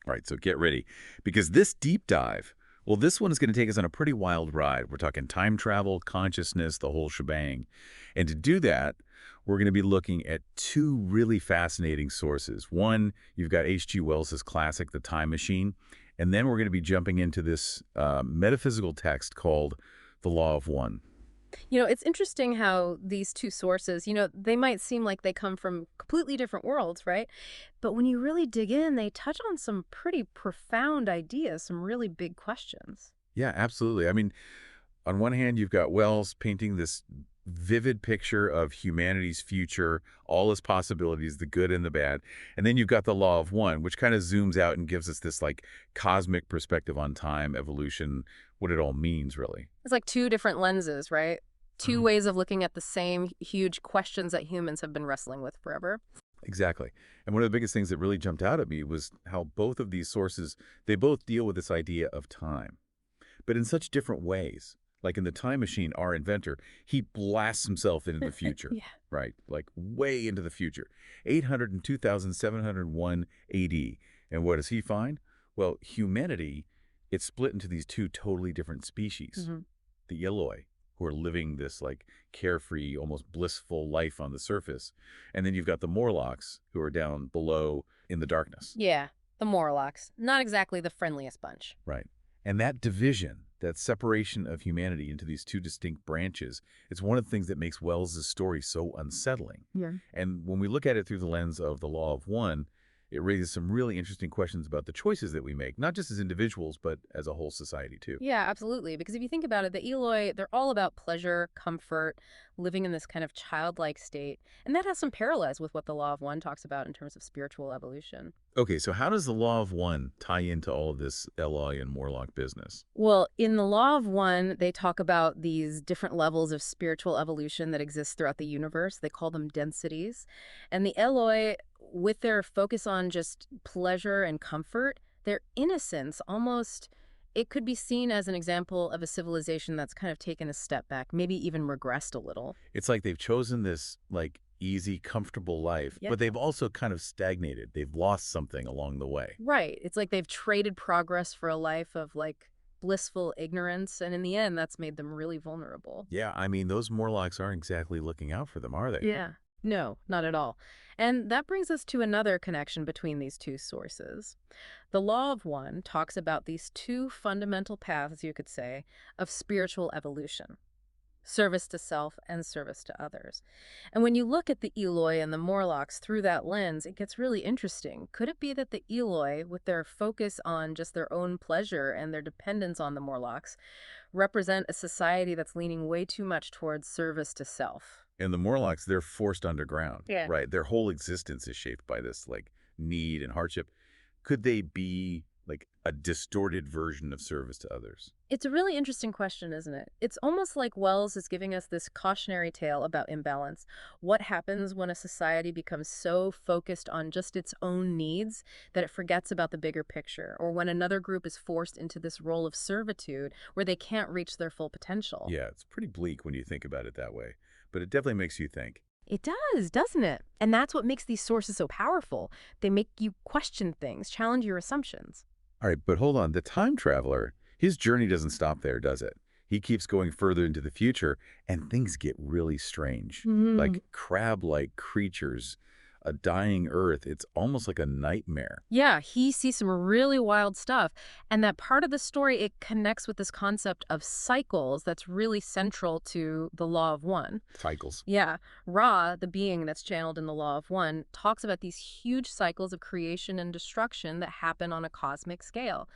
All right, so get ready. Because this deep dive, well, this one is going to take us on a pretty wild ride. We're talking time travel, consciousness, the whole shebang. And to do that, we're going to be looking at two really fascinating sources. One, you've got H.G. Wells's classic, The Time Machine. And then we're going to be jumping into this metaphysical text called The Law of One. It's interesting how these two sources, they might seem like they come from completely different worlds, right? But when you really dig in, they touch on some pretty profound ideas, some really big questions. Yeah, absolutely. I mean, on one hand, you've got Wells painting this vivid picture of humanity's future, all its possibilities, the good and the bad. And then you've got the Law of One, which kind of zooms out and gives us this like cosmic perspective on time, evolution, what it all means, really. It's like two different lenses, right? Two Mhm. ways of looking at the same huge questions that humans have been wrestling with forever. Exactly. And one of the biggest things that really jumped out at me was how both of these sources, they both deal with this idea of time, but in such different ways. Like in The Time Machine, our inventor, he blasts himself into the future, Yeah. right? Like way into the future. 802,701 AD. And what does he find? Well, humanity, it's split into these two totally different species. hmm The Eloy, who are living this like carefree, almost blissful life on the surface. And then you've got the Morlocks, who are down below in the darkness. Yeah, the Morlocks. Not exactly the friendliest bunch. Right. And that division, that separation of humanity into these two distinct branches, it's one of the things that makes Wells's story so unsettling. Yeah. And when we look at it through the lens of the Law of One, it raises some really interesting questions about the choices that we make, not just as individuals, but as a whole society, too. Yeah, absolutely. Because if you think about it, the Eloy, they're all about pleasure, comfort, living in this kind of childlike state. And that has some parallels with what the Law of One talks about in terms of spiritual evolution. Okay, so how does the Law of One tie into all of this Eloy and Morlock business? Well, in the Law of One, they talk about these different levels of spiritual evolution that exist throughout the universe. They call them densities. And the Eloi, with their focus on just pleasure and comfort, their innocence almost, it could be seen as an example of a civilization that's kind of taken a step back, maybe even regressed a little. It's like they've chosen this, like, easy, comfortable life, Yeah. but they've also kind of stagnated. They've lost something along the way. Right. It's like they've traded progress for a life of like blissful ignorance. And in the end, that's made them really vulnerable. Yeah, I mean, those Morlocks aren't exactly looking out for them, are they? Yeah. No, not at all. And that brings us to another connection between these two sources. The Law of One talks about these two fundamental paths, you could say, of spiritual evolution: service to self and service to others. And when you look at the Eloy and the Morlocks through that lens, it gets really interesting. Could it be that the Eloy, with their focus on just their own pleasure and their dependence on the Morlocks, represent a society that's leaning way too much towards service to self? And the Morlocks, they're forced underground, Yeah. right? Their whole existence is shaped by this, like, need and hardship. Could they be, like, a distorted version of service to others? It's a really interesting question, isn't it? It's almost like Wells is giving us this cautionary tale about imbalance. What happens when a society becomes so focused on just its own needs that it forgets about the bigger picture, or when another group is forced into this role of servitude where they can't reach their full potential? Yeah, it's pretty bleak when you think about it that way, but it definitely makes you think. It does, doesn't it? And that's what makes these sources so powerful. They make you question things, challenge your assumptions. All right, but hold on. The time traveler, his journey doesn't stop there, does it? He keeps going further into the future, and things get really strange. Like crab-like creatures, a dying Earth. It's almost like a nightmare. Yeah, he sees some really wild stuff. And that part of the story, it connects with this concept of cycles that's really central to the Law of One. Cycles. Yeah, Ra, the being that's channeled in the Law of One, talks about these huge cycles of creation and destruction that happen on a cosmic scale.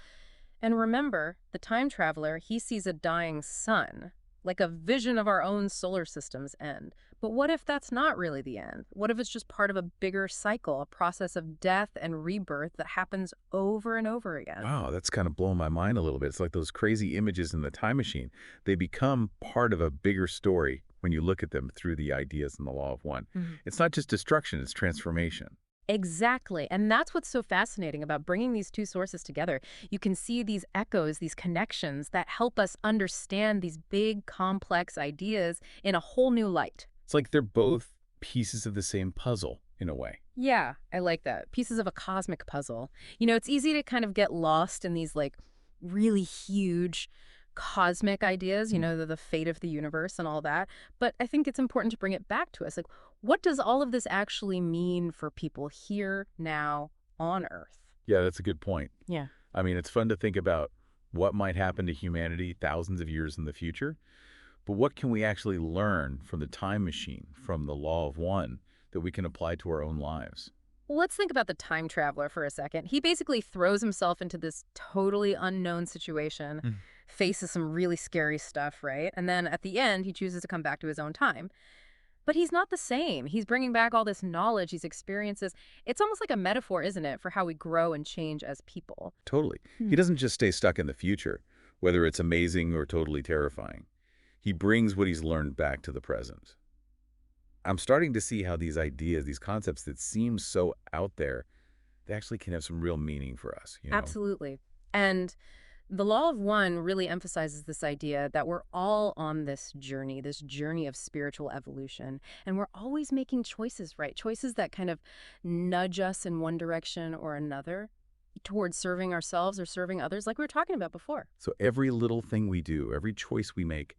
And remember, the time traveler, he sees a dying sun, like a vision of our own solar system's end. But what if that's not really the end? What if it's just part of a bigger cycle, a process of death and rebirth that happens over and over again? Wow, that's kind of blowing my mind a little bit. It's like those crazy images in the time machine. They become part of a bigger story when you look at them through the ideas in the Law of One. Mhm. It's not just destruction, it's transformation. Exactly. And that's what's so fascinating about bringing these two sources together. You can see these echoes, these connections that help us understand these big, complex ideas in a whole new light. It's like they're both pieces of the same puzzle. in a way. Yeah, I like that. Pieces of a cosmic puzzle. It's easy to kind of get lost in these like really huge cosmic ideas, the fate of the universe and all that. But I think it's important to bring it back to us. Like, what does all of this actually mean for people here, now, on Earth? Yeah, that's a good point. Yeah. I mean, it's fun to think about what might happen to humanity thousands of years in the future, but what can we actually learn from the time machine, from the law of one, that we can apply to our own lives? Well, let's think about the time traveler for a second. He basically throws himself into this totally unknown situation, Mm. faces some really scary stuff, right? And then at the end, he chooses to come back to his own time. But he's not the same. He's bringing back all this knowledge, these experiences. It's almost like a metaphor, isn't it, for how we grow and change as people. Totally. He doesn't just stay stuck in the future, whether it's amazing or totally terrifying. He brings what he's learned back to the present. I'm starting to see how these ideas, these concepts that seem so out there, they actually can have some real meaning for us. Absolutely. And the law of one really emphasizes this idea that we're all on this journey of spiritual evolution. And we're always making choices, right? Choices that kind of nudge us in one direction or another towards serving ourselves or serving others, like we were talking about before. So every little thing we do, every choice we make,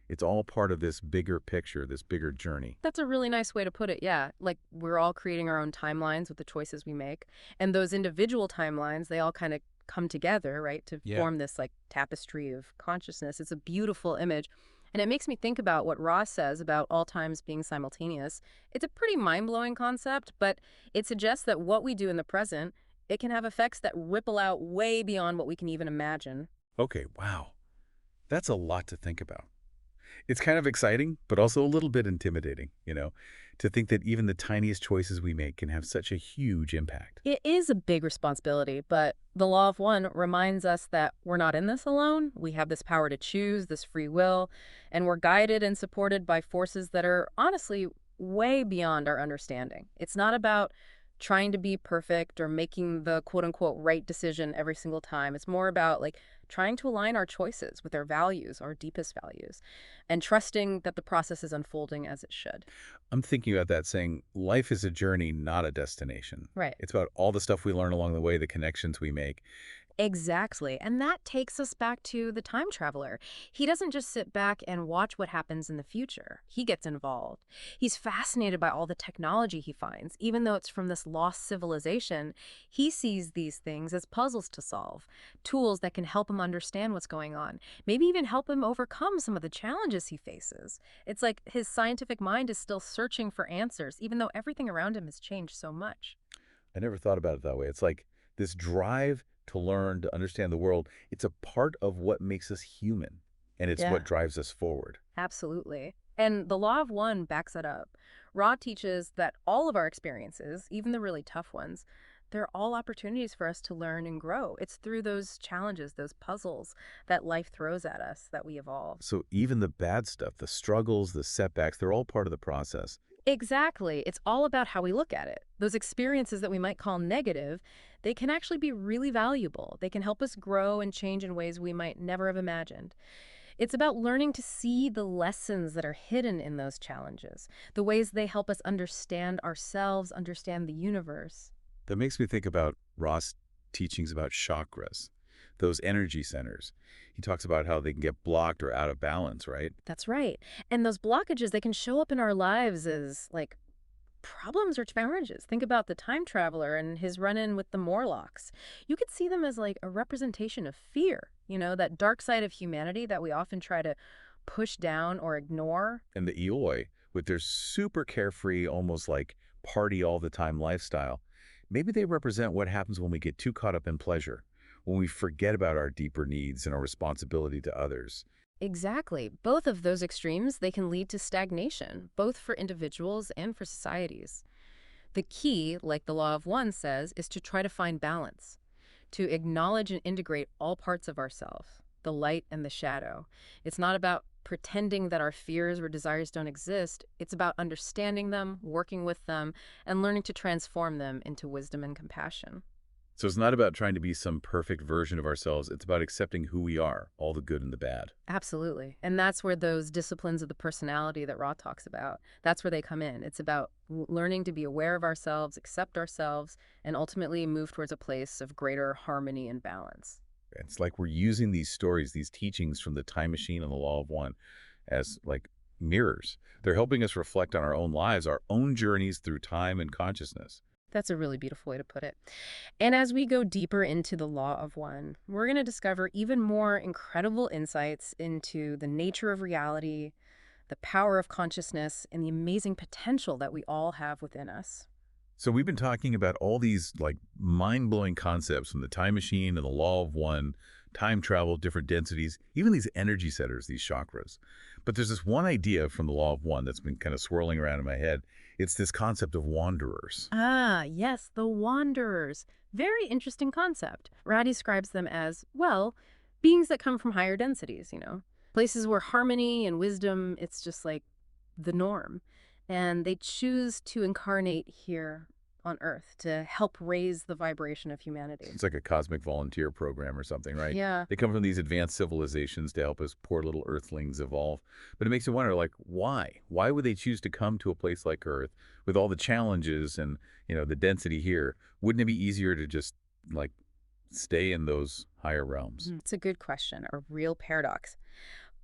it's all part of this bigger picture, this bigger journey. That's a really nice way to put it, yeah. Like, we're all creating our own timelines with the choices we make. And those individual timelines, they all kind of come together, right, to Yeah. form this, like, tapestry of consciousness. It's a beautiful image. And it makes me think about what Ross says about all times being simultaneous. It's a pretty mind-blowing concept, but it suggests that what we do in the present, it can have effects that ripple out way beyond what we can even imagine. Okay, wow. That's a lot to think about. It's kind of exciting, but also a little bit intimidating, to think that even the tiniest choices we make can have such a huge impact. It is a big responsibility, but the law of one reminds us that we're not in this alone. We have this power to choose, this free will, and we're guided and supported by forces that are honestly way beyond our understanding. It's not about trying to be perfect or making the quote unquote right decision every single time. It's more about like trying to align our choices with our values, our deepest values, and trusting that the process is unfolding as it should. I'm thinking about that saying, life is a journey, not a destination. Right. It's about all the stuff we learn along the way, the connections we make. Exactly. And that takes us back to the time traveler. He doesn't just sit back and watch what happens in the future. He gets involved. He's fascinated by all the technology he finds. Even though it's from this lost civilization, he sees these things as puzzles to solve, tools that can help him understand what's going on, maybe even help him overcome some of the challenges he faces. It's like his scientific mind is still searching for answers, even though everything around him has changed so much. I never thought about it that way. It's like this drive to learn, to understand the world. It's a part of what makes us human, and it's Yeah. what drives us forward. Absolutely. And the law of one backs it up. Ra teaches that all of our experiences, even the really tough ones, they're all opportunities for us to learn and grow. It's through those challenges, those puzzles that life throws at us that we evolve. So even the bad stuff, the struggles, the setbacks, they're all part of the process. Exactly. It's all about how we look at it. Those experiences that we might call negative, they can actually be really valuable. They can help us grow and change in ways we might never have imagined. It's about learning to see the lessons that are hidden in those challenges, the ways they help us understand ourselves, understand the universe. That makes me think about Ross' teachings about chakras, those energy centers. He talks about how they can get blocked or out of balance, right? That's right. And those blockages, they can show up in our lives as like problems or challenges. Think about the time traveler and his run-in with the Morlocks. You could see them as like a representation of fear, that dark side of humanity that we often try to push down or ignore. And the Eloy, with their super carefree, almost like party all the time lifestyle, maybe they represent what happens when we get too caught up in pleasure, when we forget about our deeper needs and our responsibility to others. Exactly. Both of those extremes, they can lead to stagnation, both for individuals and for societies. The key, like the law of one says, is to try to find balance, to acknowledge and integrate all parts of ourselves, the light and the shadow. It's not about pretending that our fears or desires don't exist. It's about understanding them, working with them, and learning to transform them into wisdom and compassion. So it's not about trying to be some perfect version of ourselves. It's about accepting who we are, all the good and the bad. Absolutely. And that's where those disciplines of the personality that Ra talks about, that's where they come in. It's about learning to be aware of ourselves, accept ourselves, and ultimately move towards a place of greater harmony and balance. It's like we're using these stories, these teachings from the time machine and the law of one as like mirrors. They're helping us reflect on our own lives, our own journeys through time and consciousness. That's a really beautiful way to put it. And as we go deeper into the law of one, we're going to discover even more incredible insights into the nature of reality, the power of consciousness, and the amazing potential that we all have within us. So we've been talking about all these like mind-blowing concepts from the time machine and the law of one, time travel, different densities, even these energy centers, these chakras. But there's this one idea from the law of one that's been kind of swirling around in my head. It's this concept of wanderers. Ah, yes, the wanderers. Very interesting concept. Ra describes them as, well, beings that come from higher densities. Places where harmony and wisdom, it's just like the norm. And they choose to incarnate here on Earth to help raise the vibration of humanity. It's like a cosmic volunteer program or something, right? Yeah. They come from these advanced civilizations to help us poor little earthlings evolve. But it makes you wonder, like, why? Why would they choose to come to a place like Earth with all the challenges and, the density here? Wouldn't it be easier to just, like, stay in those higher realms? It's a good question, a real paradox.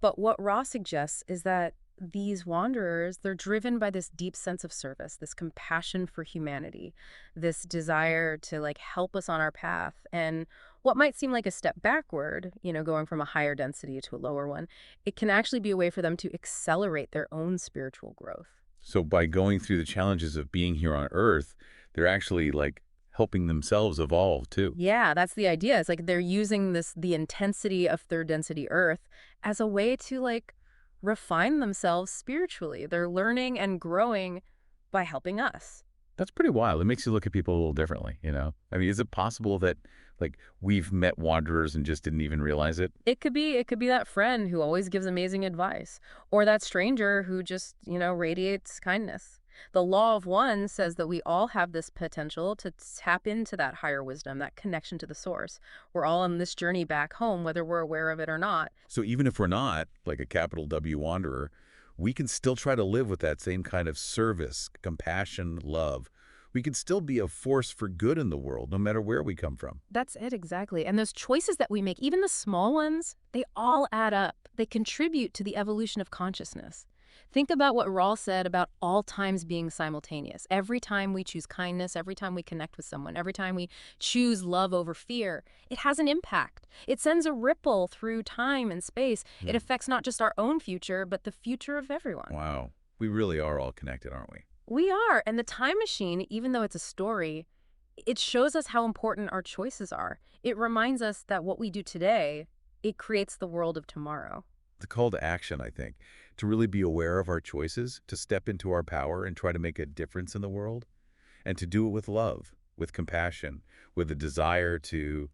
But what Ra suggests is that these wanderers, they're driven by this deep sense of service, this compassion for humanity, this desire to help us on our path. And what might seem like a step backward, going from a higher density to a lower one, it can actually be a way for them to accelerate their own spiritual growth. So by going through the challenges of being here on Earth, they're actually, like, helping themselves evolve, too. Yeah, that's the idea. It's like they're using the intensity of third density Earth as a way to refine themselves spiritually. They're learning and growing by helping us. That's pretty wild. It makes you look at people a little differently. I mean, is it possible that, like, we've met wanderers and just didn't even realize it? It could be that friend who always gives amazing advice, or that stranger who just, radiates kindness. The law of one says that we all have this potential to tap into that higher wisdom, that connection to the source. We're all on this journey back home, whether we're aware of it or not. So even if we're not, like, a capital W wanderer, we can still try to live with that same kind of service, compassion, love. We can still be a force for good in the world, no matter where we come from. That's it, exactly. And those choices that we make, even the small ones, they all add up. They contribute to the evolution of consciousness. Think about what Rawl said about all times being simultaneous. Every time we choose kindness, every time we connect with someone, every time we choose love over fear, it has an impact. It sends a ripple through time and space. It affects not just our own future, but the future of everyone. Wow. We really are all connected, aren't we? We are. And the time machine, even though it's a story, it shows us how important our choices are. It reminds us that what we do today, it creates the world of tomorrow. The call to action, I think, to really be aware of our choices, to step into our power and try to make a difference in the world, and to do it with love, with compassion, with a desire to,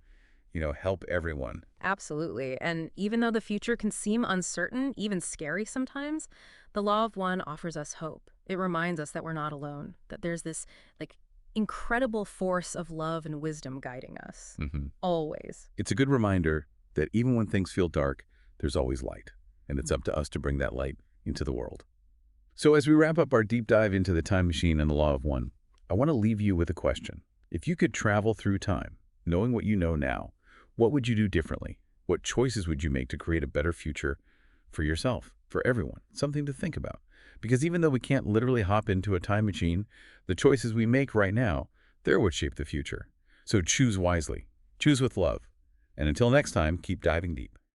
help everyone. Absolutely. And even though the future can seem uncertain, even scary sometimes, the law of one offers us hope. It reminds us that we're not alone, that there's this incredible force of love and wisdom guiding us. Always. It's a good reminder that even when things feel dark, there's always light, and it's up to us to bring that light into the world. So as we wrap up our deep dive into the time machine and the law of one, I want to leave you with a question. If you could travel through time, knowing what you know now, what would you do differently? What choices would you make to create a better future for yourself, for everyone? Something to think about. Because even though we can't literally hop into a time machine, the choices we make right now, they're what shape the future. So choose wisely, choose with love, and until next time, keep diving deep.